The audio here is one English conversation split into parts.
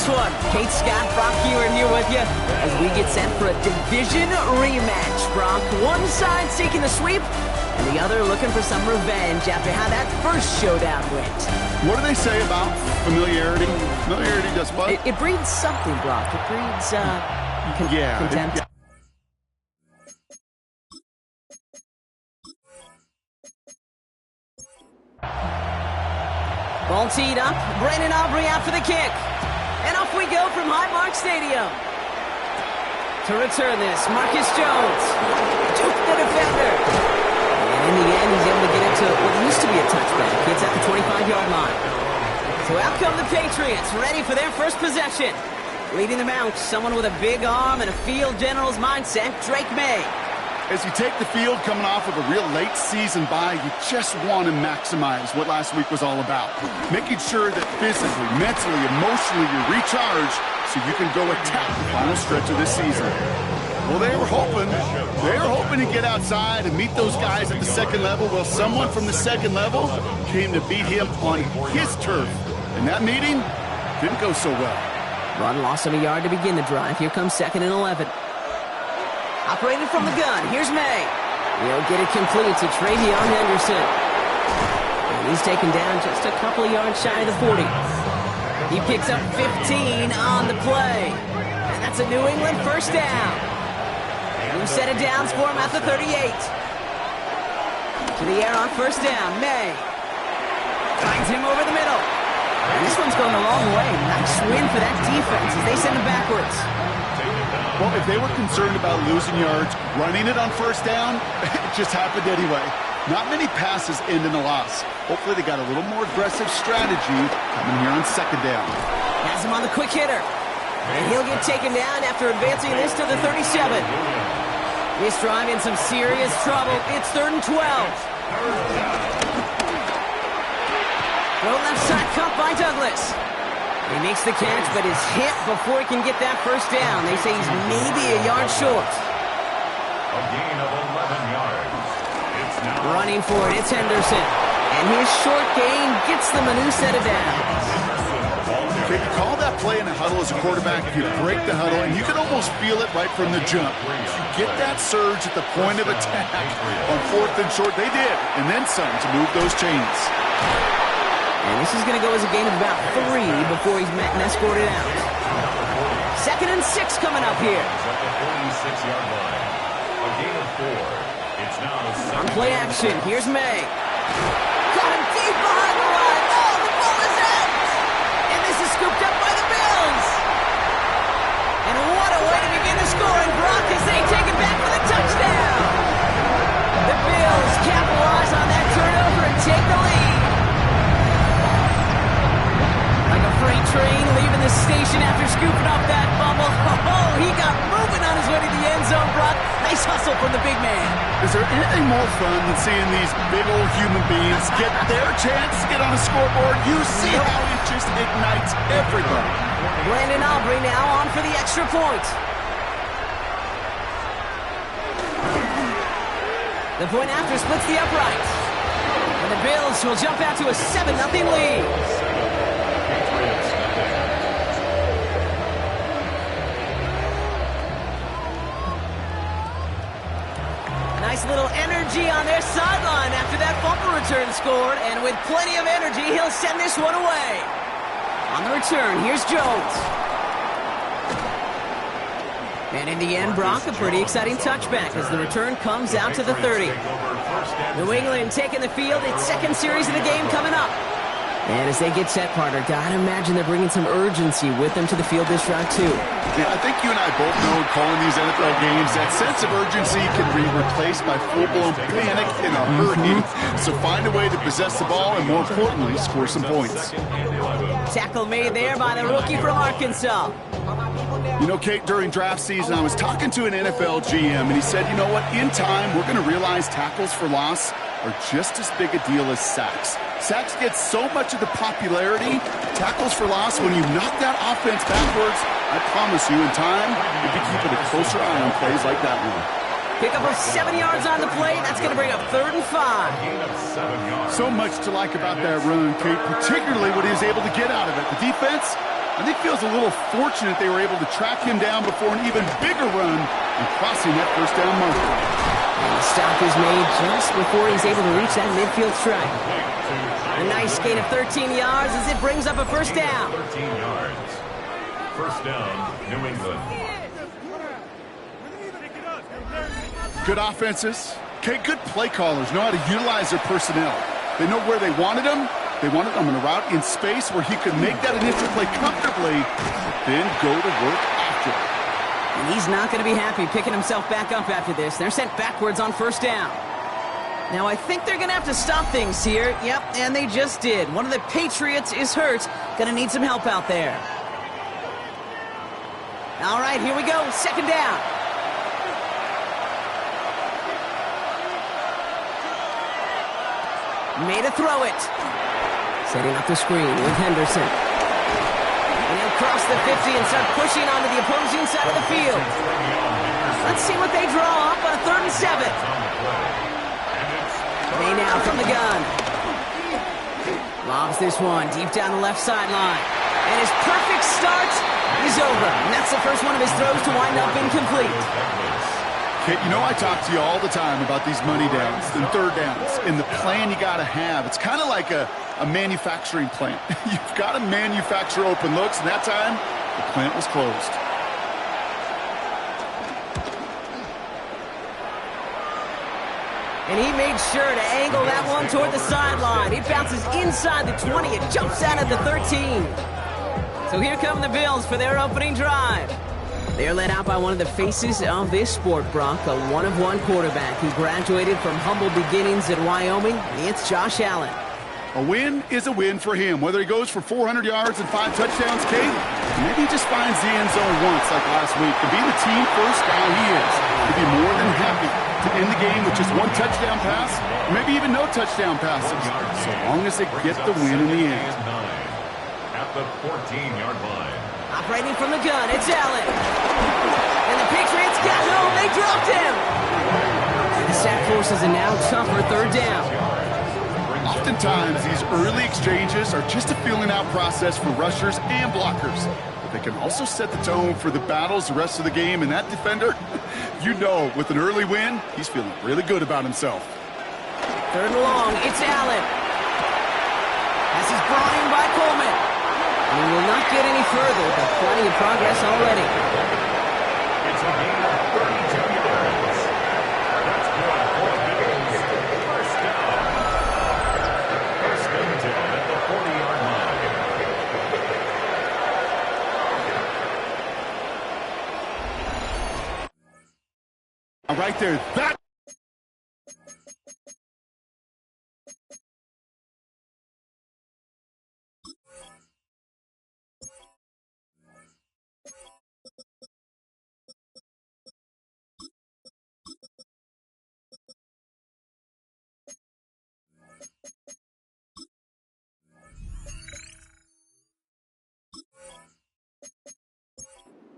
this one. Kate Scott, Brock Hewer here with you as we get set for a division rematch. Brock, one side seeking the sweep, and the other looking for some revenge after how that first showdown went. What do they say about familiarity? Familiarity does what? It breeds something, Brock. It breeds, contempt. Ball teed up. Brandon Aubrey out for the kick. And off we go from Highmark Stadium. To return this, Marcus Jones. Juke the defender. And in the end, he's able to get it to what used to be a touchback. Gets at the 25-yard line. So out come the Patriots, ready for their first possession. Leading them out, someone with a big arm and a field general's mindset, Drake May. As you take the field coming off of a real late season bye, you just want to maximize what last week was all about. Making sure that physically, mentally, emotionally you're recharged so you can go attack the final stretch of this season. Well, they were hoping to get outside and meet those guys at the second level. Well, someone from the second level came to beat him on his turf. And that meeting didn't go so well. Run loss of a yard to begin the drive. Here comes 2nd and 11. Operated from the gun. Here's May. He'll get it complete to Travion Henderson. And he's taken down just a couple of yards shy of the 40. He picks up 15 on the play. And that's a New England first down. New set of downs for him at the 38. To the air on first down. May finds him over the middle. And this one's going a long way. Nice win for that defense as they send him backwards. Well, if they were concerned about losing yards, running it on first down, it just happened anyway. Not many passes end in a loss. Hopefully they got a little more aggressive strategy coming here on second down. Has him on the quick hitter. And he'll get taken down after advancing this to the 37. This drive in some serious trouble. It's 3rd and 12. Throw left side cut by Douglas. He makes the catch, but is hit before he can get that first down. They say he's maybe a yard short. A gain of 11 yards. It's now running for it, it's Henderson. And his short gain gets them a new set of downs. Okay, you call that play in a huddle as a quarterback, you break the huddle, and you can almost feel it right from the jump. You get that surge at the point of attack on 4th and short. They did, and then some to move those chains. And this is going to go as a gain of about 3 before he's met and escorted out. 2nd and 6 coming up here. at the 46-yard line. A gain of 4. It's now On play action, here's May. Got him deep behind the line. Oh, the ball is out. And this is scooped up by the Bills. And what a way to begin the scoring, Brock, as they take it back for the touchdown. The Bills capitalize on that turnover and take the lead. Like a freight train leaving the station after scooping up that fumble. Oh, he got moving on his way to the end zone, Brock. Nice hustle from the big man. Is there anything more fun than seeing these big old human beings get their chance to get on a scoreboard? You see how it just ignites everybody. Brandon Aubrey now on for the extra point. The point after splits the upright. And the Bills will jump out to a 7-0 lead. Nice little energy on their sideline after that fumble return scored. And with plenty of energy, he'll send this one away. On the return, here's Jones. And in the end, Brock, a pretty exciting touchback as the return comes out to the 30. New England taking the field, its second series of the game coming up. And as they get set, partner, gotta imagine they're bringing some urgency with them to the field this drive, too. Yeah, I think you and I both know calling these NFL games, that sense of urgency can be replaced by full-blown panic in a hurry. So find a way to possess the ball and, more importantly, score some points. Tackle made there by the rookie from Arkansas. You know, Kate, during draft season, I was talking to an NFL GM, and he said, you know what, in time, we're going to realize tackles for loss are just as big a deal as sacks. Sacks get so much of the popularity. Tackles for loss, when you knock that offense backwards, I promise you, in time, you'll be keeping a closer eye on plays like that one. Pick up of 7 yards on the play. That's going to bring up 3rd and 5. So much to like about that run, Kate, particularly what he was able to get out of it. The defense I think feels a little fortunate they were able to track him down before an even bigger run and crossing that first down marker. And the stop is made just before he's able to reach that midfield strike. A nice gain of 13 yards as it brings up a first down. 13 yards. First down, New England. Good offenses. Okay, good play callers know how to utilize their personnel. They know where they wanted him. They wanted him in a route in space where he could make that initial play comfortably, but then go to work after it. And he's not going to be happy picking himself back up after this. They're sent backwards on first down. Now, I think they're going to have to stop things here. Yep, and they just did. One of the Patriots is hurt. Going to need some help out there. All right, here we go. Second down. Made a throw it. Setting up the screen with Henderson. And he'll cross the 50 and start pushing onto the opposing side of the field. Let's see what they draw up on a 3rd and 7. May now from the gun. Lobs this one deep down the left sideline. And his perfect start is over. And that's the first one of his throws to wind up incomplete. Kate, you know I talk to you all the time about these money downs and third downs and the plan you got to have. It's kind of like a manufacturing plant. You've got to manufacture open looks, and that time, the plant was closed. And he made sure to angle that one toward the sideline. It bounces inside the 20. It jumps out at the 13. So here come the Bills for their opening drive. They're led out by one of the faces of this sport, Brock, a one-of-one quarterback who graduated from humble beginnings at Wyoming. It's Josh Allen. A win is a win for him, whether he goes for 400 yards and 5 touchdowns, Kate, or maybe he just finds the end zone once like last week. To be the team first guy he is, he'd be more than happy to end the game with just 1 touchdown pass, or maybe even no touchdown passes, so long as they get the win in the end. At the 14-yard line. Operating from the gun, it's Allen. And the Patriots got home. They dropped him. And the sack forces a now tougher 3rd down. Oftentimes, these early exchanges are just a feeling out process for rushers and blockers. But they can also set the tone for the battles the rest of the game. And that defender, you know, with an early win, he's feeling really good about himself. 3rd and long, it's Allen. This is brought in by Coleman. And he will not get any further, but plenty of progress already. It's a gain of 32 yards. That's good for the Bills. First down. First and 10 at the 40-yard line. Right there, that.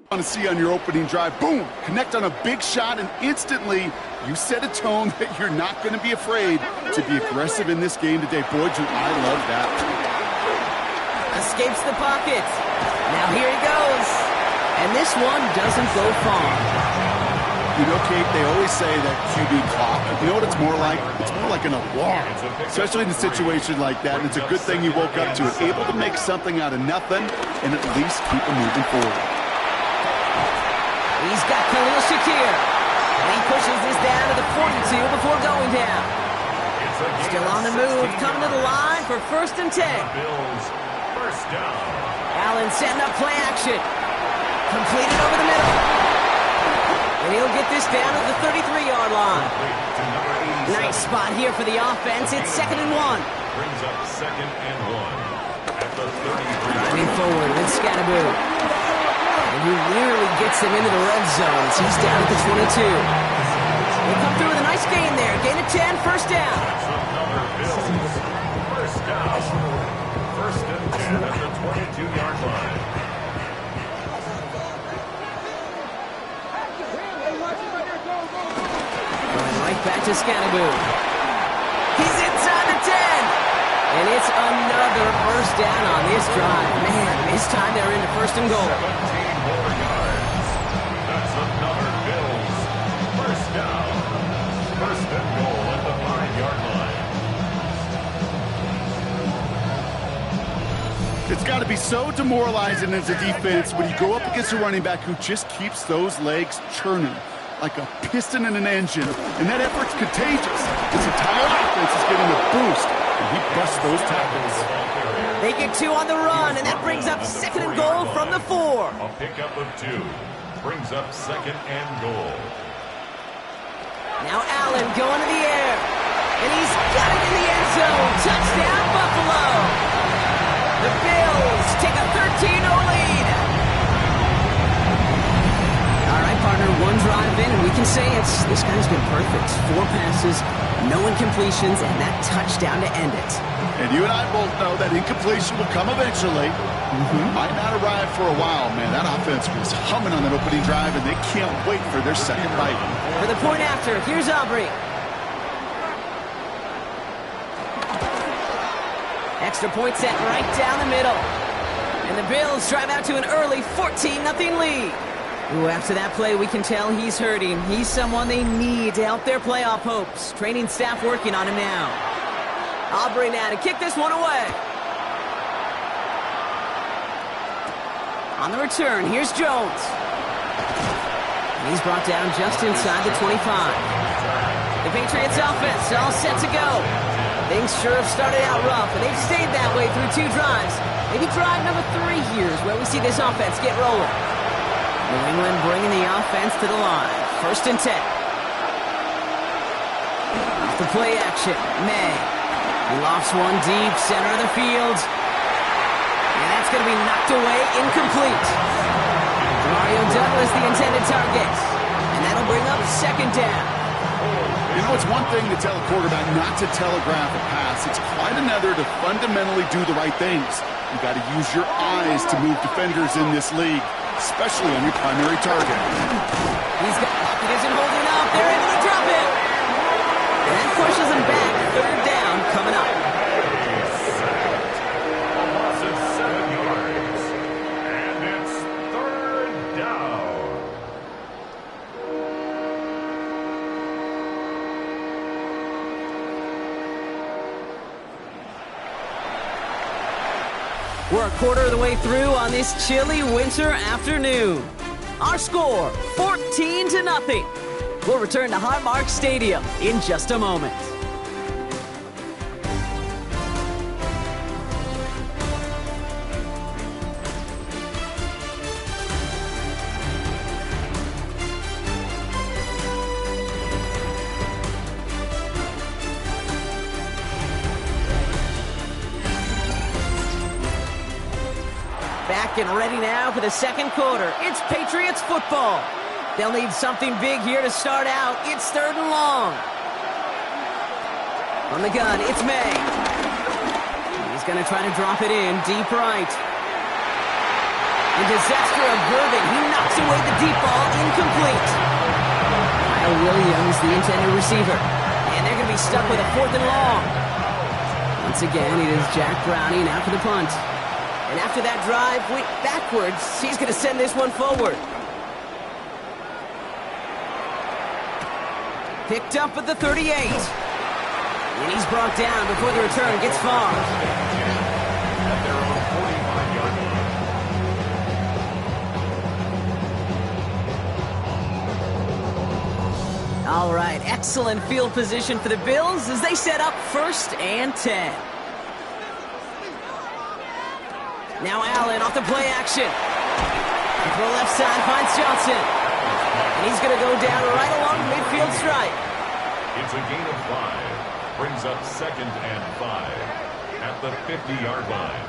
Want to see on your opening drive, boom, connect on a big shot, and instantly you set a tone that you're not going to be afraid to be aggressive in this game today. Boy, I love that. Escapes the pocket. Now here he goes. And this one doesn't go far. You know, Kate, they always say that QB clock. You know what it's more like? It's more like an alarm, especially in a situation like that. And it's a good thing you woke up to it, able to make something out of nothing and at least keep them moving forward. He's got Khalil Shakir. And he pushes this down to the 42 before going down. Still on the move, coming to the line for 1st and 10. Bills, first down. Allen setting up play action. Completed over the middle. And he'll get this down to the 33-yard line. Nice spot here for the offense. It's 2nd and 1. Brings up 2nd and 1 at the 33. Driving forward with Scatterboot. And he nearly gets him into the red zone as he's down at the 22. They come through with a nice gain there. Gain of 10, first down. Bills, first down. 1st and 10 at the 22-yard line. Going right back to Scatterboot. He's inside the 10. And it's another first down on this drive. Man, this time they're into first and goal. 17 more yards. That's another Bills first down. First and goal at the 5-yard line. It's got to be so demoralizing as a defense when you go up against a running back who just keeps those legs churning like a piston in an engine. And that effort's contagious. This entire offense is getting a boost, and he busts those tackles. They get 2 on the run, and that brings up second and goal from the 4. A pickup of 2 brings up second and goal. Now Allen going to the air, and he's got it in the end zone. Touchdown, Buffalo. The Bills take a 13-0 lead. All right, partner, one drive in, and we can say this guy's been perfect. 4 passes, no incompletions, and that touchdown to end it. And you and I both know that incompletion will come eventually. Might not arrive for a while, man. That offense was humming on that opening drive, and they can't wait for their second bite. For the point after, here's Aubrey. Extra point set right down the middle. And the Bills drive out to an early 14-0 lead. Ooh, after that play, we can tell he's hurting. He's someone they need to help their playoff hopes. Training staff working on him now. Aubrey now to kick this one away. On the return, here's Jones. And he's brought down just inside the 25. The Patriots offense all set to go. Things sure have started out rough, and they've stayed that way through 2 drives. Maybe drive number 3 here is where we see this offense get rolling. New England bringing the offense to the line. First and 10. Off the play action, May. He lofts one deep, center of the field. And that's going to be knocked away, incomplete. Mario Douglas, the intended target. And that'll bring up second down. You know, it's one thing to tell a quarterback not to telegraph a pass. It's quite another to fundamentally do the right things. You got to use your eyes to move defenders in this league, especially on your primary target. He isn't holding up. They're able to drop it. And that pushes him back. Third down coming up. A loss of 7 yards. And it's third down. We're a quarter of the way through on this chilly winter afternoon. Our score, 14-0. We'll return to Highmark Stadium in just a moment. Back and ready now for the second quarter. It's Patriots football. They'll need something big here to start out. It's third and long. On the gun, it's May. He's going to try to drop it in deep right. And disaster averted. He knocks away the deep ball, incomplete. Kyle Williams, the intended receiver. And they're going to be stuck with a fourth and long. Once again, it is Jack Browning now for the punt. And after that drive went backwards, he's going to send this one forward. Picked up at the 38. And he's brought down before the return gets far. At their own 45-yard line. All right, excellent field position for the Bills as they set up first and 10. Now Allen off the play action. To the left side finds Johnson. And he's going to go down right along the midfield stripe. It's a gain of 5. Brings up second and 5 at the 50-yard line.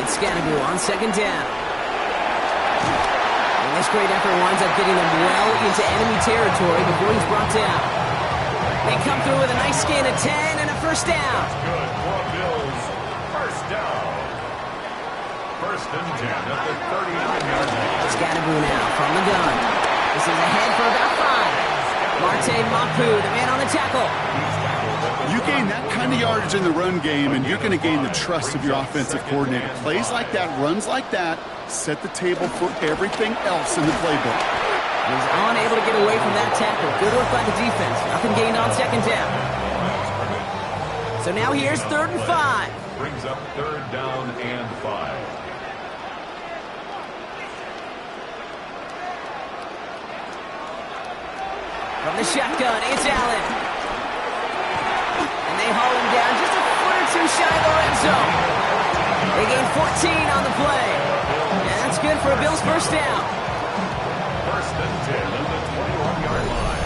It's Scattergood on second down. And this great effort winds up getting them well into enemy territory before he's brought down. They come through with a nice gain of 10 and a first down. Good for Bills. First down. First and 10 at the 39-yard line. Scattergood now from the gun. This is ahead for about 5. Marte Mapu, the man on the tackle. You gain that kind of yardage in the run game, and you're going to gain the trust of your offensive coordinator. Plays like that, runs like that, set the table for everything else in the playbook. He's unable to get away from that tackle. Good work by the defense. Nothing gained on second down. So now here's 3rd and 5. Brings up 3rd down and 5. From the shotgun, it's Allen. And they haul him down just a foot or two shy of the red zone. They gain 14 on the play. And that's good for a Bills first down. 1st and 10 at the 21-yard line.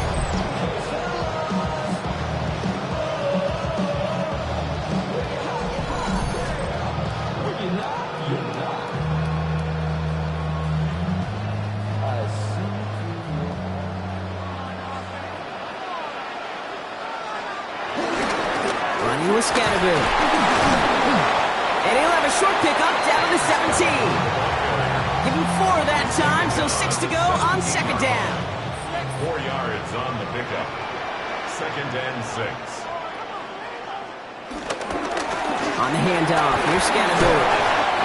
Running with Scatterbill. And he'll have a short pickup down to the 17. Give him 4 that time, so 6 to go on second down. 4 yards on the pickup. 2nd and 6. On the handoff, here's Scatterbill.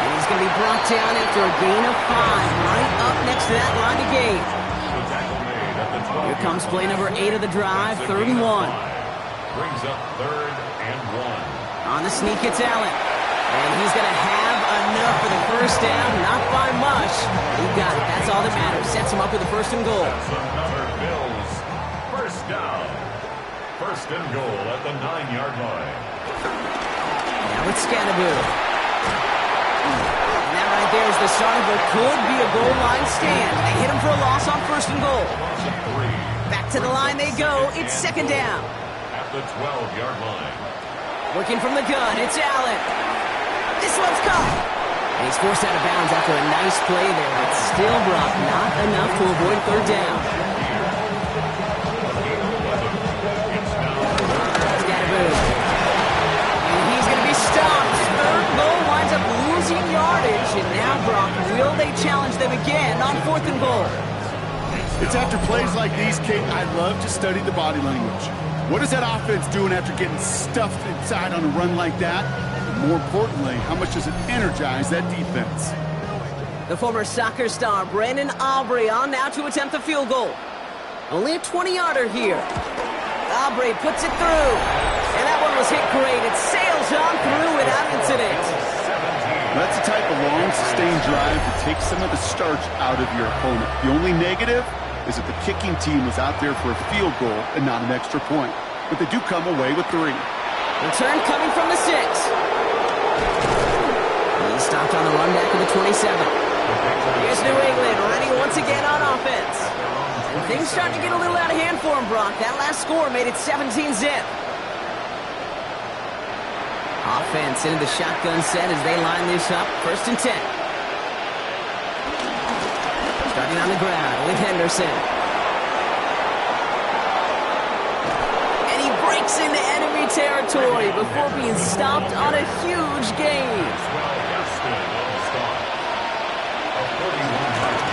And he's going to be brought down after a gain of 5, right up next to that line of gain. The tackle made at the 12. Here comes play number 8 of the drive, 3rd and 1. Brings up 3rd and 1. On the sneak, it's Allen. And he's going to have enough for the first down, not by much. He got it. That's all that matters. Sets him up with a 1st and goal. That's another Bills 1st down. 1st and goal at the 9-yard line. Now it's Scatterbill. And that right there is the start of what could be a goal line stand. They hit him for a loss on 1st and goal. Loss of 3. Back to the line they go. It's 2nd down. At the 12-yard line. Working from the gun, it's Allen. This one's caught. And he's forced out of bounds after a nice play there, but still Brock not enough to avoid 3rd down. Scatterbill. And he's going to be stopped. 3rd goal winds up losing yardage. And now, Brock, will they challenge them again on 4th and goal? It's after plays like these, Kate, I love to study the body language. What is that offense doing after getting stuffed inside on a run like that? And more importantly, how much does it energize that defense? The former soccer star, Brandon Aubrey, on now to attempt the field goal. Only a 20-yarder here. Aubrey puts it through. And that one was hit great. It sails on through without incident. That's the type of long, sustained drive that takes some of the starch out of your opponent. The only negative is that the kicking team was out there for a field goal and not an extra point. But they do come away with 3. Return coming from the 6. He's stopped on the run back of the 27. Here's New England ready once again on offense. And things starting to get a little out of hand for him, Brock. That last score made it 17-zip. Offense into the shotgun set as they line this up. 1st and 10. Starting on the ground with Henderson. And he breaks into enemy territory before being stopped on a huge gain.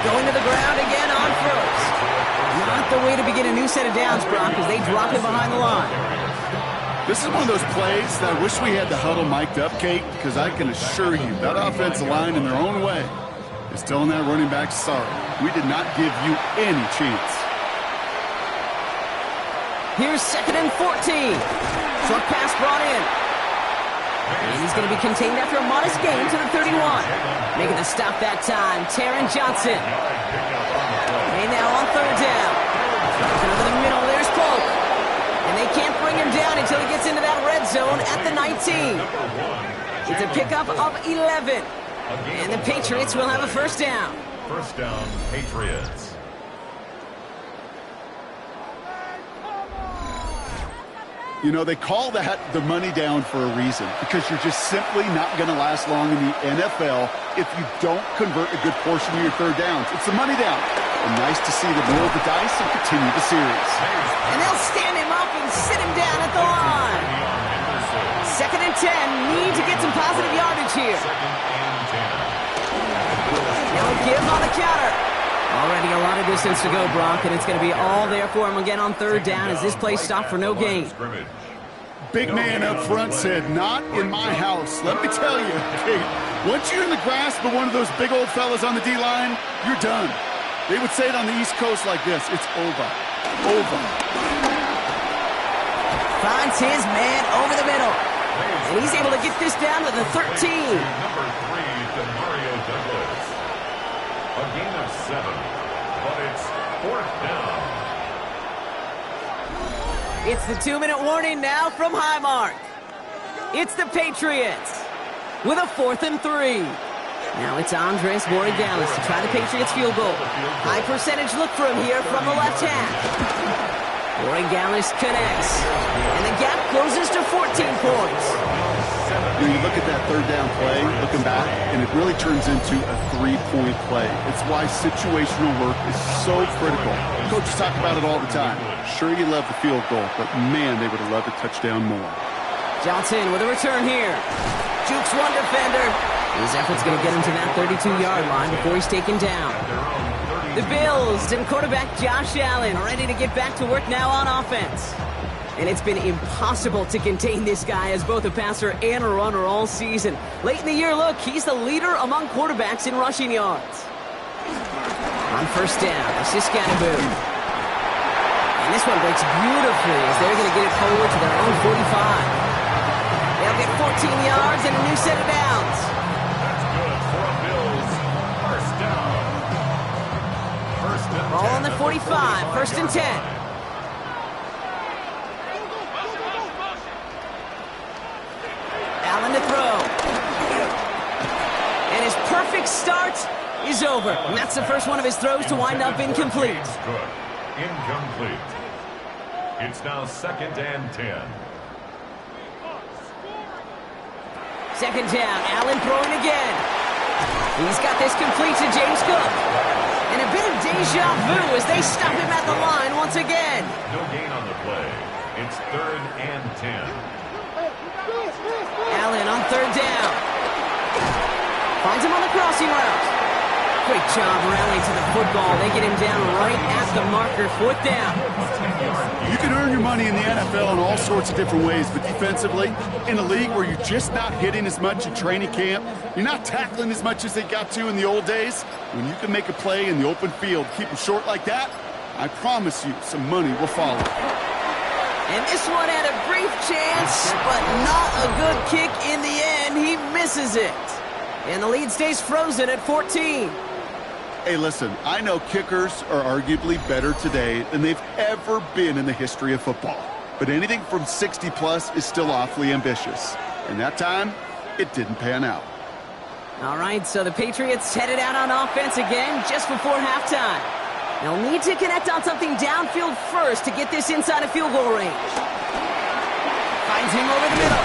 Going to the ground again on 1st. Not the way to begin a new set of downs, Brock, as they drop him behind the line. This is one of those plays that I wish we had the huddle mic'd up, Kate, because I can assure you that offensive line in their own way is telling that running back, sorry, we did not give you any chance. Here's 2nd and 14. Short pass brought in. And he's going to be contained after a modest gain to the 31. Making the stop that time, Taron Johnson. And now on 3rd down. Over the middle, there's Polk. And they can't bring him down until he gets into that red zone at the 19. It's a pickup of 11. And the Patriots will have a 1st down. 1st down, Patriots. You know, they call that the money down for a reason, because you're just simply not going to last long in the NFL if you don't convert a good portion of your 3rd downs. It's the money down. And nice to see them roll the dice and continue the series. And they'll stand him up and sit him down at the line. 2nd and 10. Need to get some positive yardage here. Now a give on the counter. Already a lot of distance to go, Brock, and it's going to be all there for him again on 3rd down as this play stopped for no gain. Big man up front said, "Not in my house." Let me tell you, Kate, once you're in the grasp of one of those big old fellas on the D-line, you're done. They would say it on the East Coast like this: it's over. Over. Finds his man over the middle. And he's able to get this down to the 13. Number 3, Demario Douglas. A gain of 7, but it's 4th down. It's the 2-minute warning now from Highmark. It's the Patriots with a 4th and 3. Now it's Andres Borregales to try the Patriots field goal. High percentage look for him here from the left hash. Borregales connects, and the gap closes to 14 points. When you look at that third down play, looking back, and it really turns into a 3-point play. It's why situational work is so critical. Coaches talk about it all the time. Sure, you love the field goal, but man, they would have loved a touchdown more. Johnson with a return here. Jukes one defender. His effort's going to get him to that 32-yard line before he's taken down. The Bills and quarterback Josh Allen ready to get back to work now on offense. And it's been impossible to contain this guy as both a passer and a runner all season. Late in the year, look, he's the leader among quarterbacks in rushing yards. On first down, this is Scatterboo. And this one breaks beautifully as they're going to get it forward to their own 45. They'll get 14 yards and a new set of downs. That's good for a Bills. First down. First and 10. Ball on the 45, first and 10. Allen to throw. And his perfect start is over. And that's the first one of his throws to wind up incomplete. Good. Incomplete. It's now 2nd and 10. Second down, Allen throwing again. He's got this complete to James Cook. And a bit of deja vu as they stop him at the line once again. No gain on the play. It's 3rd and 10. Allen on third down. Finds him on the crossing route. Great job rallying to the football. They get him down right at the marker. 4th down. You can earn your money in the NFL in all sorts of different ways, but defensively, in a league where you're just not hitting as much in training camp, you're not tackling as much as they got to in the old days, when you can make a play in the open field, keep them short like that, I promise you some money will follow. And this one had a brief chance, but not a good kick in the end. He misses it. And the lead stays frozen at 14. Hey, listen, I know kickers are arguably better today than they've ever been in the history of football. But anything from 60-plus is still awfully ambitious. And that time, it didn't pan out. All right, so the Patriots headed out on offense again just before halftime. They'll need to connect on something downfield first to get this inside of field goal range. Finds him over the middle.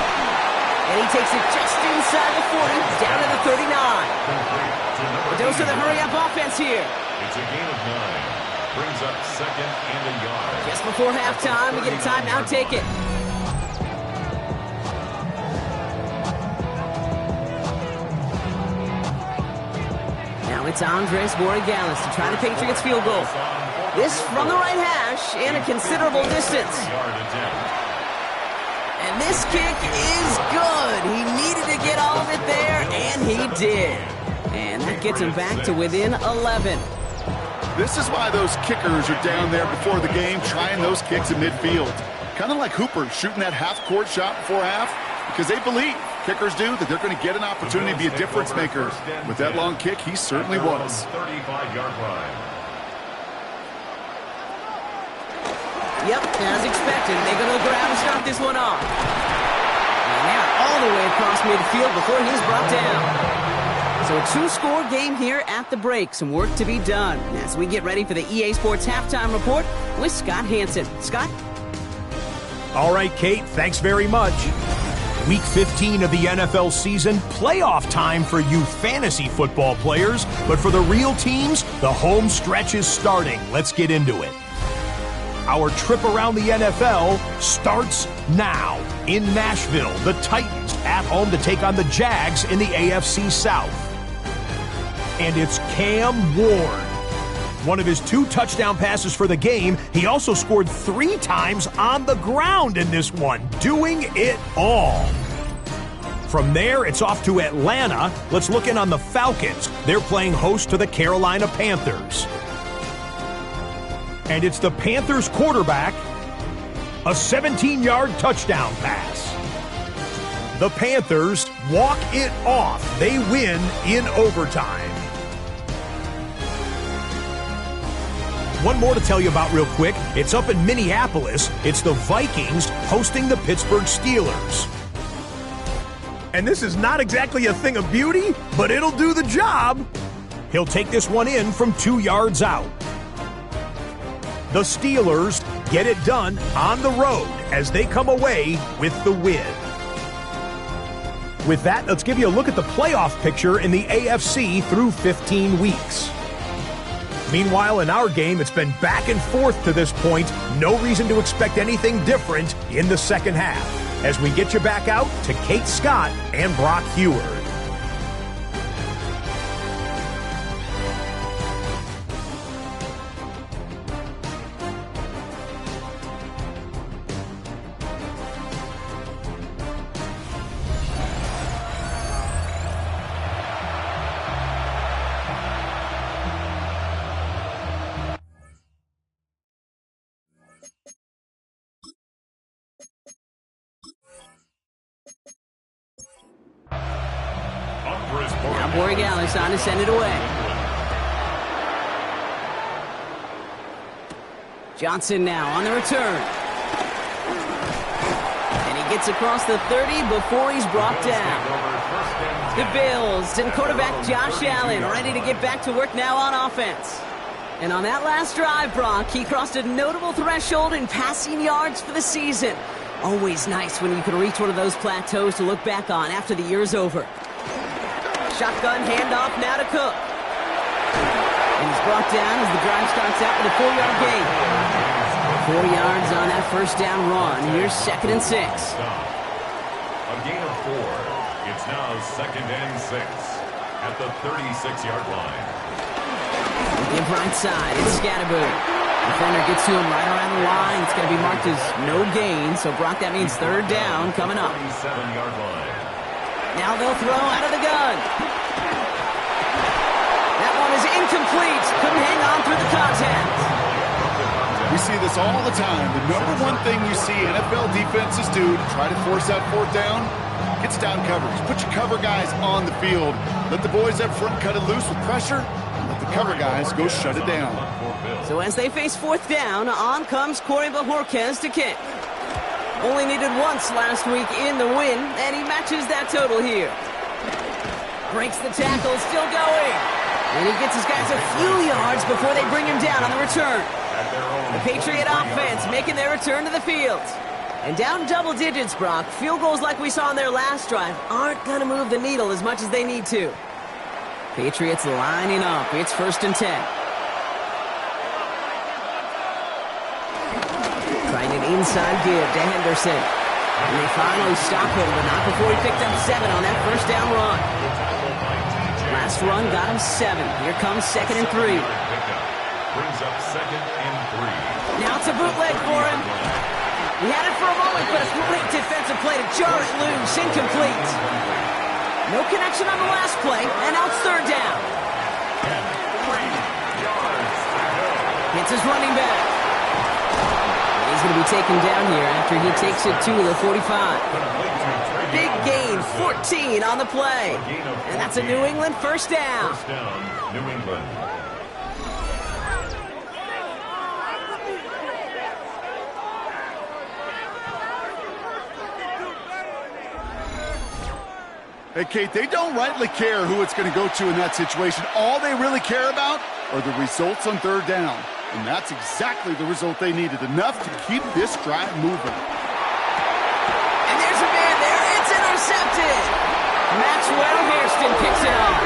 And he takes it just inside the 40, down to the 39. A dose of the hurry-up offense here. It's a gain of 9. Brings up 2nd and a yard. Just before halftime, we get a timeout taken. Now it's Andres Borregales to try the Patriots field goal. This from the right hash and a considerable distance. And this kick is good. He needed to get all of it there, and he did. And that gets him back to within 11. This is why those kickers are down there before the game trying those kicks in midfield. Kind of like Hooper shooting that half-court shot before half, because they believe, kickers do, that they're going to get an opportunity to be a difference maker. With that long kick, he certainly was. 35-yard line. Yep, as expected, they go to the ground to start this one off. And now all the way across midfield before he's brought down. So a two-score game here at the break. Some work to be done as we get ready for the EA Sports Halftime Report with Scott Hanson. Scott? All right, Kate, thanks very much. Week 15 of the NFL season, playoff time for you fantasy football players. But for the real teams, the home stretch is starting. Let's get into it. Our trip around the NFL starts now. In Nashville, the Titans at home to take on the Jags in the AFC South. And it's Cam Ward One of his 2 touchdown passes for the game. He also scored 3 times on the ground in this one, doing it all. From there, it's off to Atlanta. Let's look in on the Falcons. They're playing host to the Carolina Panthers. And it's the Panthers quarterback, a 17-yard touchdown pass. The Panthers walk it off. They win in overtime. One more to tell you about real quick. It's up in Minneapolis. It's the Vikings hosting the Pittsburgh Steelers. And this is not exactly a thing of beauty, but it'll do the job. He'll take this one in from 2 yards out. The Steelers get it done on the road as they come away with the win. With that, let's give you a look at the playoff picture in the AFC through 15 weeks. Meanwhile, in our game, it's been back and forth to this point. No reason to expect anything different in the second half. As we get you back out to Kate Scott and Brock Heward. Now Borregales on to send it away. Johnson now on the return. And he gets across the 30 before he's brought down. The Bills and quarterback Josh Allen ready to get back to work now on offense. And on that last drive, Brock, he crossed a notable threshold in passing yards for the season. Always nice when you can reach one of those plateaus to look back on after the year's over. Shotgun handoff now to Cook. And he's brought down as the drive starts out with a 4-yard gain. 4 yards on that first down run. Here's 2nd and 6. A gain of 4. It's now 2nd and 6 at the 36-yard line. Give right side. It's Scatterboot. Defender gets to him right around the line. It's going to be marked as no gain. So, Brock, that means 3rd down coming up. 37-yard line. Now they'll throw out of the gun. That one is incomplete. Couldn't hang on through the contact. We see this all the time. The number one thing you see NFL defenses do to try to force that 4th down, gets down coverage. Put your cover guys on the field. Let the boys up front cut it loose with pressure. Let the cover guys go shut it down. So as they face 4th down, on comes Corey Bojorquez to kick. Only needed once last week in the win, and he matches that total here. Breaks the tackle, still going. And he gets his guys a few yards before they bring him down on the return. The Patriot offense making their return to the field. And down double digits, Brock. Field goals like we saw in their last drive aren't going to move the needle as much as they need to. Patriots lining up. It's 1st and 10. Trying an inside give to Henderson. And they finally stop him, but not before he picked up 7 on that first down run. Last run got him 7. Here comes 2nd and 3. Brings up 2nd and 3. Now it's a bootleg for him. He had it for a moment, but a great defensive play to jar it loose. Incomplete. No connection on the last play, and now it's 3rd down. 3 yards to go. It's his running back. He's going to be taken down here after he takes it to the 45. Big gain, 14 on the play. And that's a New England 1st down. 1st down, New England. Hey, Kate, they don't rightly care who it's going to go to in that situation. All they really care about are the results on 3rd down. And that's exactly the result they needed. Enough to keep this drive moving. And there's a man there. It's intercepted. Maxwell Hairston picks it up.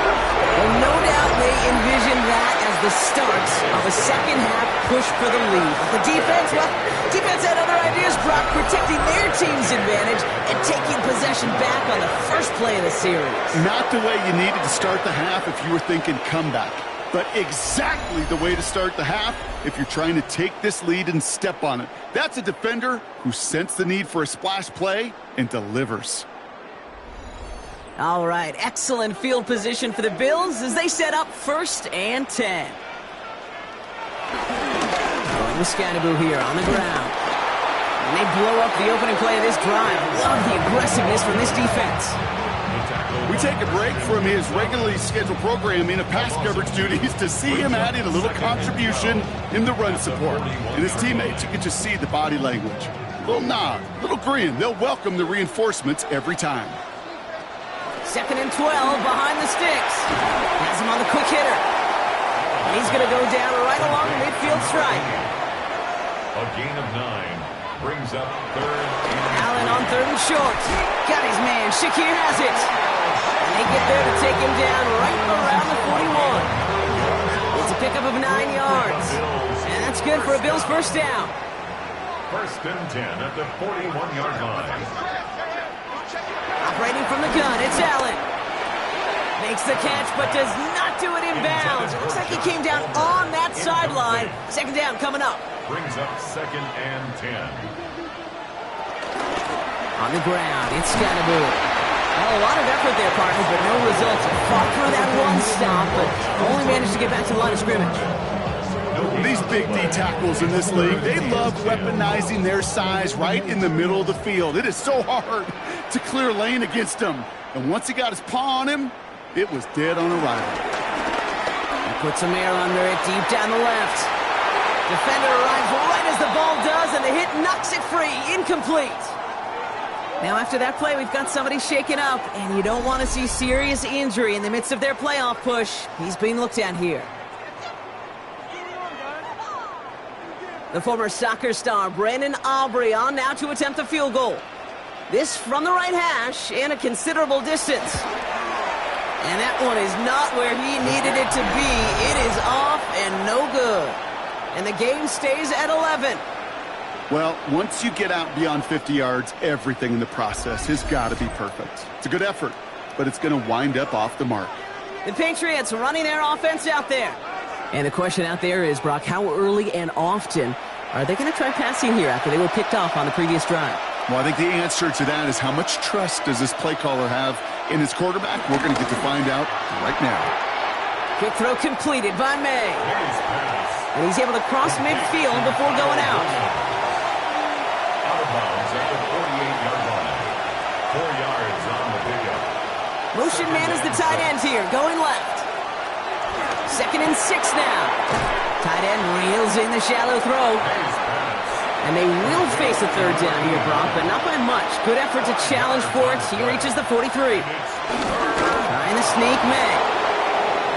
Well, no doubt they envisioned that as the start of a second-half push for the lead. But the defense, well, defense had other ideas, Brock, protecting their team's advantage and taking possession back on the first play of the series. Not the way you needed to start the half if you were thinking comeback. but exactly the way to start the half if you're trying to take this lead and step on it. That's a defender who sensed the need for a splash play and delivers. All right, excellent field position for the Bills as they set up 1st and 10. Going with Scannaboo here on the ground. And they blow up the opening play of this drive. Love the aggressiveness from this defense. We take a break from his regularly scheduled programming of pass coverage duties to see him adding a little contribution in the run support. And his teammates, you can just see the body language. Little nod, little grin. They'll welcome the reinforcements every time. 2nd and 12 behind the sticks. Has him on the quick hitter. And he's going to go down right along the midfield stripe. A gain of 9 brings up 3rd and Allen on 3rd and short. Got his man. Shakir has it. And they get there to take him down right around the 41. It's a pickup of 9 yards. And that's good for a Bills first down. 1st and 10 at the 41-yard line. Operating from the gun, it's Allen. Makes the catch, but does not do it in bounds. It looks like he came down on that sideline. 2nd down coming up. Brings up 2nd and 10. On the ground, it's Scannaboo. Well, a lot of effort there, partner, but no results. Fought through that one stop, but only managed to get back to the line of scrimmage. These big D tackles in this league, they love weaponizing their size right in the middle of the field. It is so hard to clear lane against him. And once he got his paw on him, it was dead on arrival. He puts some air under it deep down the left. Defender arrives right as the ball does, and the hit knocks it free. Incomplete. Now, after that play, we've got somebody shaken up, and you don't want to see serious injury in the midst of their playoff push. He's being looked at here. The former soccer star, Brandon Aubrey, on now to attempt the field goal. This from the right hash and a considerable distance. And that one is not where he needed it to be. It is off and no good. And the game stays at 11. Well, once you get out beyond 50 yards, everything in the process has got to be perfect. It's a good effort, but it's going to wind up off the mark. The Patriots running their offense out there. And the question out there is, Brock, how early and often are they going to try passing here after they were picked off on the previous drive? Well, I think the answer to that is how much trust does this play caller have in his quarterback? We're going to get to find out right now. Quick throw completed by May. And he's able to cross midfield before going out. Out of bounds at the 48-yard line. 4 yards on the pickup. Motion man is the tight end here, going left. 2nd and 6 now. Tight end reels in the shallow throw. And they will face a 3rd down here, Brock, but not by much. Good effort to challenge for it. He reaches the 43. Trying to sneak May.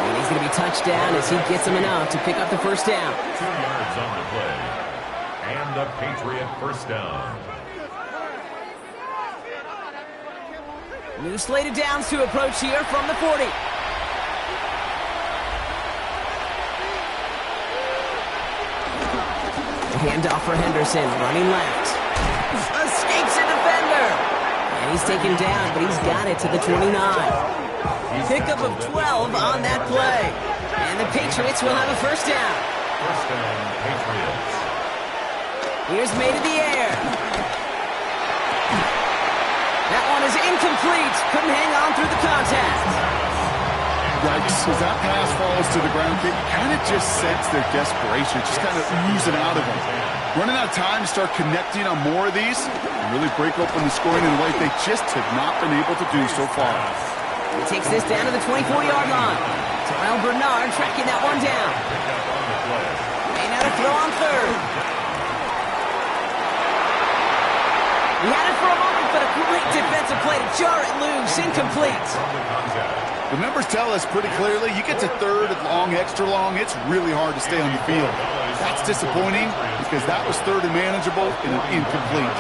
And he's going to be touched down as he gets him enough to pick up the 1st down. 2 yards on the play. And a Patriot 1st down. New slated downs to approach here from the 40. Handoff for Henderson, running left. Escapes a defender. And he's taken down, but he's got it to the 29. Pickup of 12 on that play. And the Patriots will have a 1st down. 1st down, Patriots. Here's May to the air. That one is incomplete. Couldn't hang on through the contact. Yikes, as that pass falls to the ground, you kind of just sense their desperation, just kind of oozing out of them. Running out of time to start connecting on more of these and really break open the scoring in a way they just have not been able to do so far. He takes this down to the 24-yard line. Terrell Bernard tracking that one down. May now to throw on 3rd. He had it for a moment, but a great defensive play to jar it loose. Incomplete. The numbers tell us pretty clearly, you get to 3rd and long, extra long, it's really hard to stay on the field. That's disappointing because that was 3rd and manageable and an incomplete.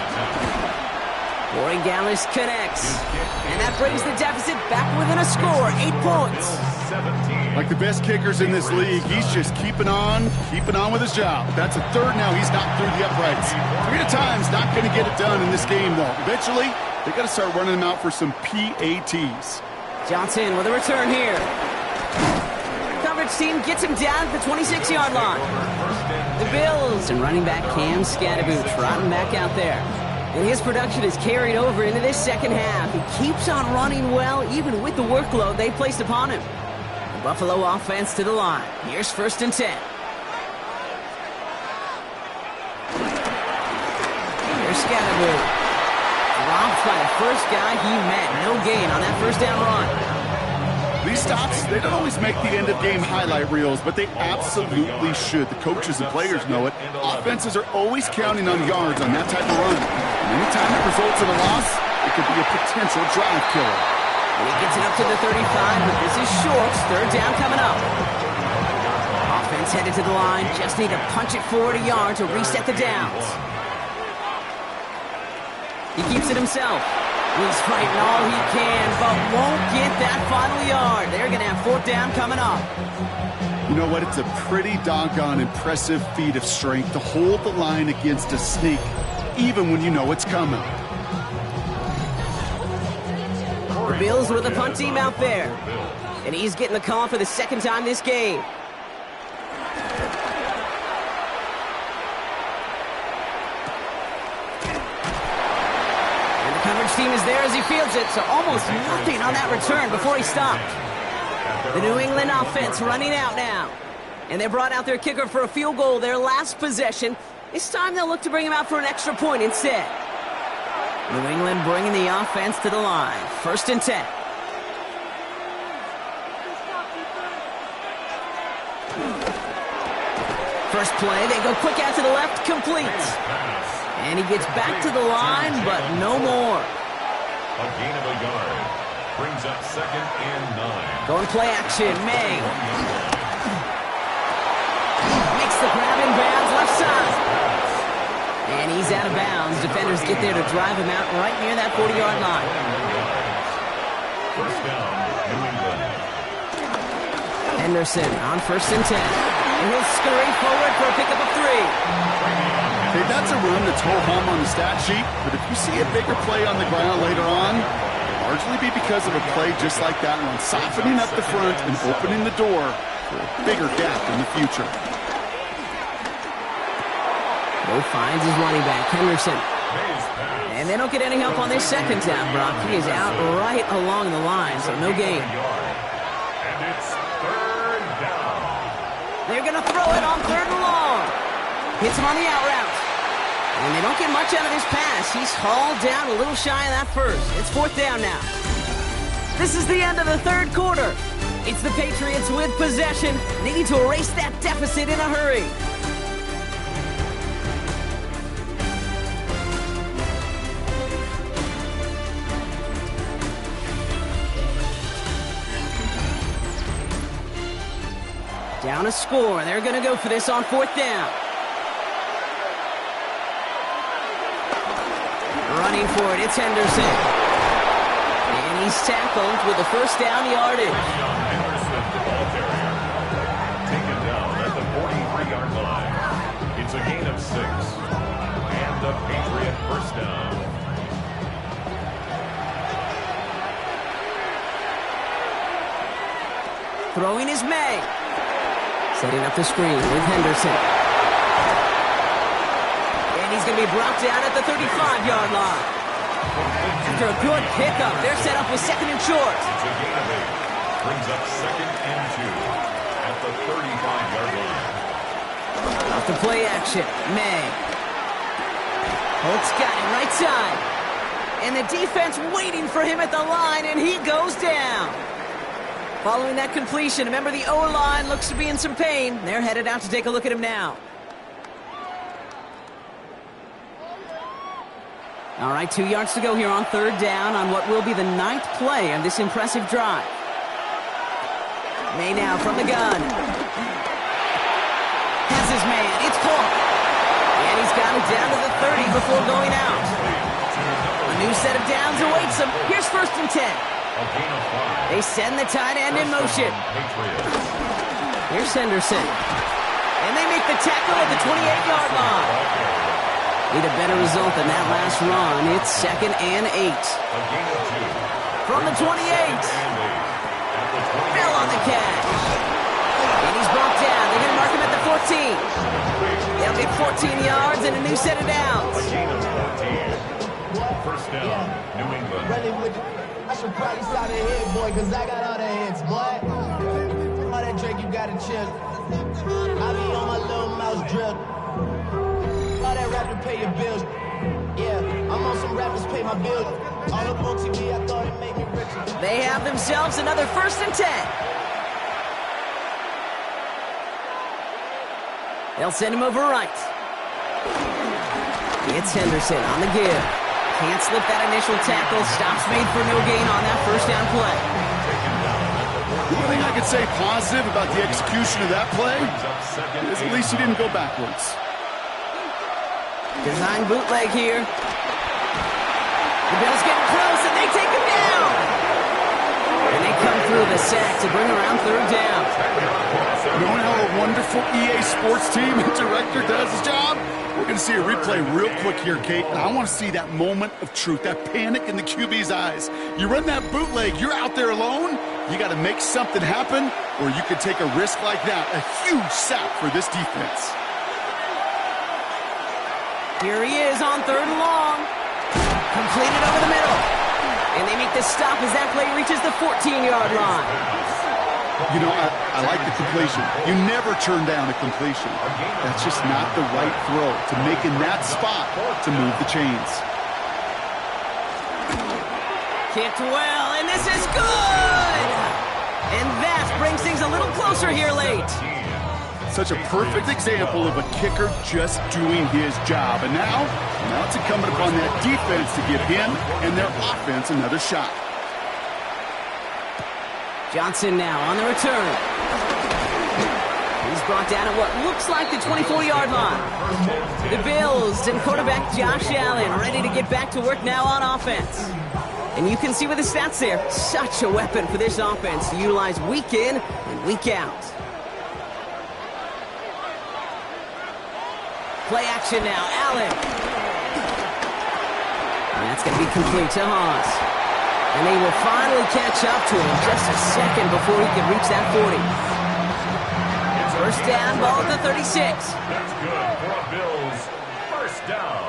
Warren Gallis connects. And that brings the deficit back within a score, 8 points. Like the best kickers in this league, he's just keeping on with his job. That's a 3rd now, he's not through the uprights. 3 at a time's not going to get it done in this game, though. Eventually, they got to start running him out for some PATs. Johnson with a return here. Coverage coverage team gets him down at the 26-yard line. The Bills and running back Cam Scatterboot trotting back out there. And his production is carried over into this second half. He keeps on running well, even with the workload they placed upon him. The Buffalo offense to the line. Here's 1st and 10. Here's Scatterboot. Dropped by the first guy he met. No gain on that first down run. These stops, they don't always make the end-of-game highlight reels, but they absolutely should. The coaches and players know it. Offenses are always counting on yards on that type of run. And anytime it results in a loss, it could be a potential drive killer. And he gets it up to the 35, but this is short. 3rd down coming up. Offense headed to the line. Just need to punch it forward a yard to reset the downs. He keeps it himself. He's fighting all he can, but won't get that final yard. They're going to have 4th down coming up. You know what? It's a pretty doggone impressive feat of strength to hold the line against a sneak, even when you know it's coming. The Bills with a punt team out there. And he's getting the call for the 2nd time this game. Coverage team is there as he fields it, so almost nothing on that return before he stopped. The New England offense running out now. And they brought out their kicker for a field goal their last possession. This time they'll look to bring him out for an extra point instead. New England bringing the offense to the line. 1st and 10. First play, they go quick out to the left, complete. And he gets back to the line, but no more. A gain of a yard. Brings up 2nd and 9. Going play action, May. Makes the grab in bounds, left side. And he's out of bounds. Defenders get there to drive him out right near that 40-yard line. 1st down, New England. Henderson on 1st and 10. And he'll scurry forward for a pickup of 3. Hey, that's a run that's ho-hum on the stat sheet, but if you see a bigger play on the ground later on, it'll largely be because of a play just like that one, softening up the front and opening the door for a bigger gap in the future. Bo finds his running back, Henderson. And they don't get any help on this 2nd down, Brock. He is out right along the line, so no gain. And it's 3rd down. They're going to throw it on 3rd and long. Hits him on the out route. And they don't get much out of this pass. He's hauled down a little shy of that first. It's 4th down now. This is the end of the 3rd quarter. It's the Patriots with possession, needing to erase that deficit in a hurry. Down a score. They're going to go for this on 4th down. Running for it, it's Henderson. And he's tackled with the 1st down yardage. Henderson, the ball carrier. Taken down at the 43-yard line. It's a gain of 6. And the Patriot 1st down. Throwing is May. Setting up the screen with Henderson. He's going to be brought down at the 35-yard line. After a good pickup, they're set up with 2nd and short. It's a gain of 8. Brings up 2nd and 2 at the 35-yard line. Off the play action, May. Holt's got it right side. And the defense waiting for him at the line, and he goes down. Following that completion, remember the O-line looks to be in some pain. They're headed out to take a look at him now. All right, 2 yards to go here on 3rd down on what will be the 9th play of this impressive drive. May now from the gun. Has his man. It's Polk. And he's got it down to the 30 before going out. A new set of downs awaits him. Here's 1st and 10. They send the tight end in motion. Here's Henderson. And they make the tackle at the 28-yard line. Need a better result than that last run. It's 2nd and 8. From the 28. Fell on the catch. 14 yards and a new set of downs. A gain of 14. First down, New England. Really with you. I should probably start a hit, boy, because I got all the hits, boy. All that Drake, you gotta chill. I be on my little mouse drill. All that rap to pay your bills. Yeah, I'm on some rappers pay my bills. All up on TV, I thought it made me richer. They have themselves another 1st and 10. They'll send him over right. It's Henderson on the give. Can't slip that initial tackle. Stops made for no gain on that 1st down play. The only thing I could say positive about the execution of that play is at least he didn't go backwards. Design bootleg here. The Bills getting close, and they take him down. And they come through the sack to bring around 3rd down. Knowing how a wonderful EA Sports team and director does his job, we're going to see a replay real quick here, Kate. And I want to see that moment of truth, that panic in the QB's eyes. You run that bootleg, you're out there alone. You got to make something happen, or you could take a risk like that. A huge sack for this defense. Here he is on 3rd and long. Completed over the middle. And they make the stop as that play reaches the 14-yard line. You know, I like the completion. You never turn down a completion. That's just not the right throw to make in that spot to move the chains. Kicked well, and this is good! And that brings things a little closer here late. Such a perfect example of a kicker just doing his job. And now it's incumbent upon that defense to give him and their offense another shot. Johnson now on the return. He's brought down at what looks like the 24-yard line. The Bills and quarterback Josh Allen ready to get back to work now on offense. And you can see with the stats there, such a weapon for this offense to utilize week in and week out. Play action now, Allen. And that's going to be complete to Haas. And they will finally catch up to him just a second before he can reach that 40. First down, ball at the 36. That's good for a Bills. First down.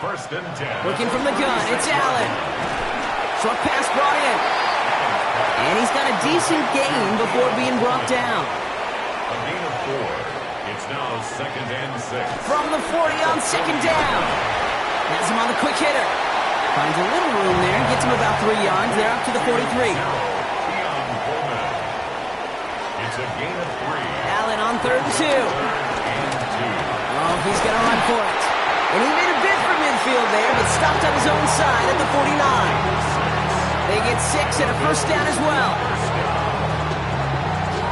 1st and 10. Looking from the gun, it's Allen. Short pass brought in. And he's got a decent gain before being brought down. A gain of 4. It's now 2nd and 6. From the 40 on 2nd down. Has him on the quick hitter. Finds a little room there, gets him about 3 yards. They're up to the 43. It's a gain of 3. Allen on 3rd and 2. Oh, he's going to run for it. And he made a bid for midfield there, but stopped on his own side at the 49. They get 6 and a 1st down as well.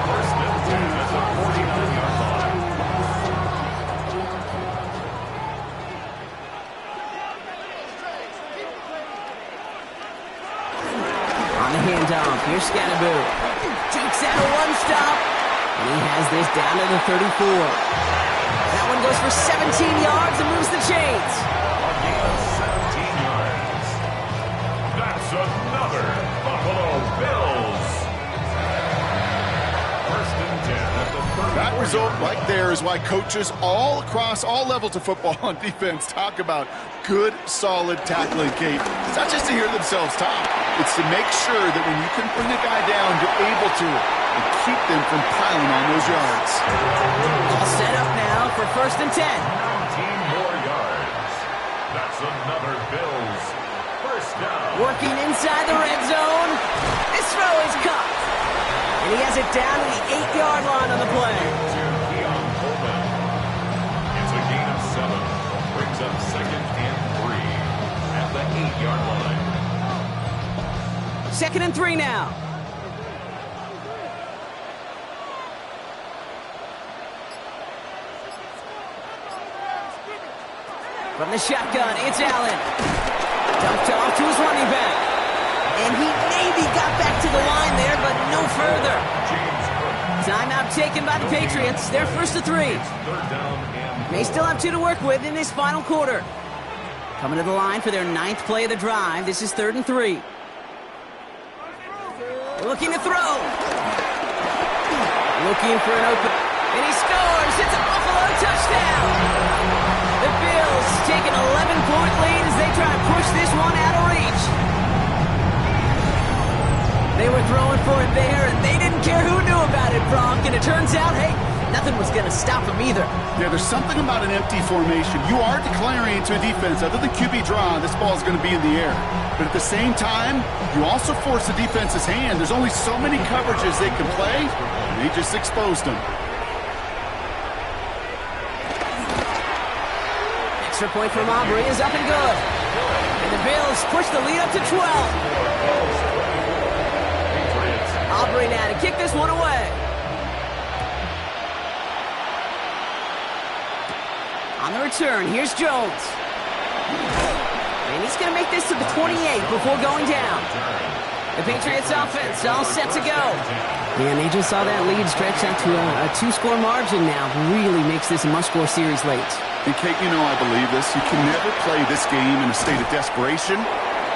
1st and 10 at the 49-yard line. On the handoff, here's Scatterboo. Takes out a one-stop, and he has this down to the 34. That one goes for 17 yards and moves the chains. A gain of 17 yards. That's another Buffalo Bills. 1st and 10 at the 30. That result right there is why coaches all across all levels of football on defense talk about good, solid tackling, Kate. It's not just to hear themselves talk. It's to make sure that when you can bring a guy down, you're able to and keep them from piling on those yards. All set up now for 1st and 10. 19 more yards. That's another Bills. First down. Working inside the red zone. This throw is caught. And he has it down to the 8-yard line on the play. To Keon Coleman. It's a gain of 7. Brings up 2nd and 3 at the 8-yard line. 2nd and 3 now. From the shotgun, it's Allen. Dumped off to his running back. And he maybe got back to the line there, but no further. Timeout taken by the Patriots. They're 1st to 3. 3rd down and They still have 2 to work with in this final quarter. Coming to the line for their 9th play of the drive. This is 3rd and 3. Looking to throw. Looking for an open. And he scores. It's a Buffalo touchdown. The Bills take an 11-point lead as they try to push this one out of reach. They were throwing for it there, and they didn't care who knew about it, Brock. And it turns out, hey, nothing was going to stop them either. Yeah, there's something about an empty formation. You are declaring to a defense, other than QB draw, this ball is going to be in the air. But at the same time, you also force the defense's hand. There's only so many coverages they can play, and they just exposed them. Extra point from Aubrey is up and good. And the Bills push the lead up to 12. Aubrey now to kick this one away. On the return, here's Jones. And he's going to make this to the 28 before going down. The Patriots offense all set to go. And they just saw that lead stretch out to a two-score margin now. Really makes this a must-score series late. And Kate, you know I believe this. You can never play this game in a state of desperation,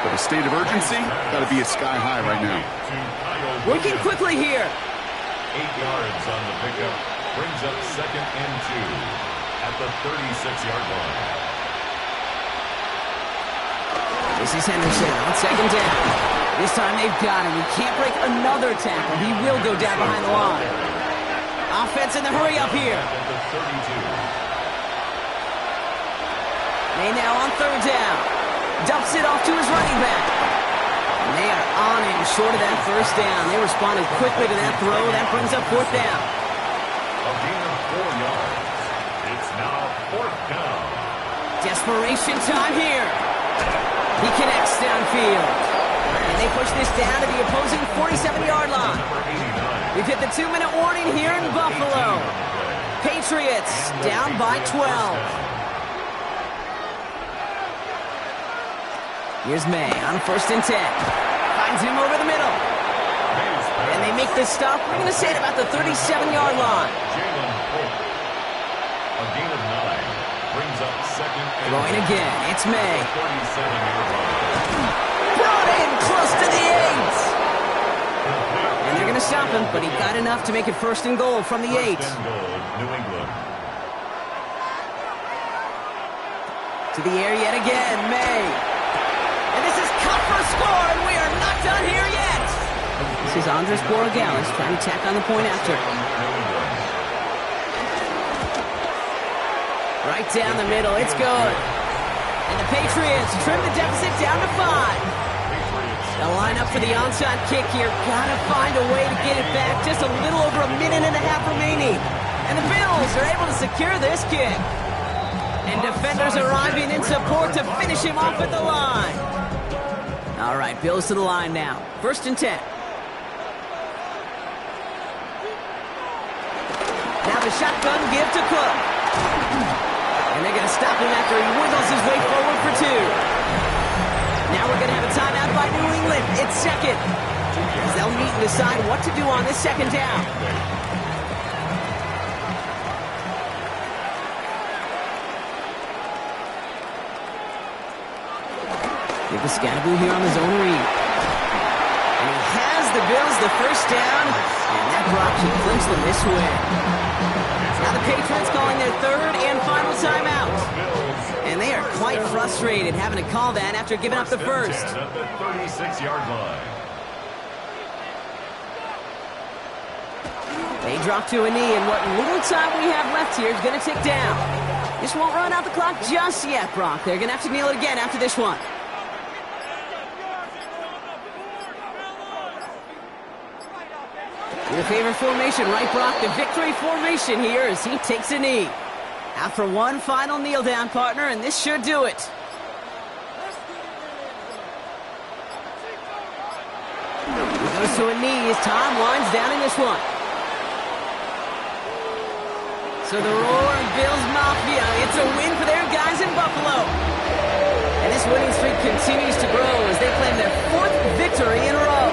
but a state of urgency got to be a sky high right now. Working quickly here. 8 yards on the pickup. Brings up 2nd and 2 at the 36-yard line. This is Henderson on 2nd down. This time they've got him. He can't break another tackle. He will go down behind the line. Offense in the hurry up here. At the 32. May now on 3rd down. Dumps it off to his running back. And they are on him short of that 1st down. They responded quickly to that throw. That brings up 4th down. A gain of 4 yards. It's now 4th down. Desperation time here. He connects downfield. And they push this down to the opposing 47-yard line. We've hit the 2-minute warning here in Buffalo. Patriots down by 12. Here's May on 1st and 10. Finds him over the middle. And they make this stop. We're going to say it about the 37-yard line. Jalen Hope. A gain of 9. Brings up 2nd and Throwing again. It's May. 37-yard line. Brought in close to the 8. And they're going to stop him, but he got enough to make it 1st and goal from the 8. 1st and goal, New England. To the air yet again. May. And this is cut for a score, and we are not done here yet. This is Andres Borregales trying to tack on the point after. Right down the middle. It's good. And the Patriots trim the deficit down to 5. They'll line up for the onside kick here. Gotta find a way to get it back. Just a little over a minute and a half remaining. And the Bills are able to secure this kick. And defenders arriving in support to finish him off at the line. All right, Bills to the line now. 1st and 10. Now the shotgun give to Cook. And they're going to stop him after he wiggles his way forward for 2. Now we're going to have a timeout by New England. It's 2nd. As they'll meet and decide what to do on this 2nd down. Give the Scatterboo here on his own read. And he has the Bills the 1st down. And that Brock should clinch them this win. Now the Patriots calling their 3rd and final timeout. And they are quite frustrated having to call that after giving up the 1st. At the 36-yard line. They drop to a knee, and what little time we have left here is going to tick down. This won't run out the clock just yet, Brock. They're going to have to kneel it again after this one. Your favorite formation, right, Brock? The victory formation here as he takes a knee. After one final kneel down, partner, and this should do it. He goes to a knee as Tom winds down in this one. So the Roar and Bills Mafia, it's a win for their guys in Buffalo. And this winning streak continues to grow as they claim their 4th victory in a row.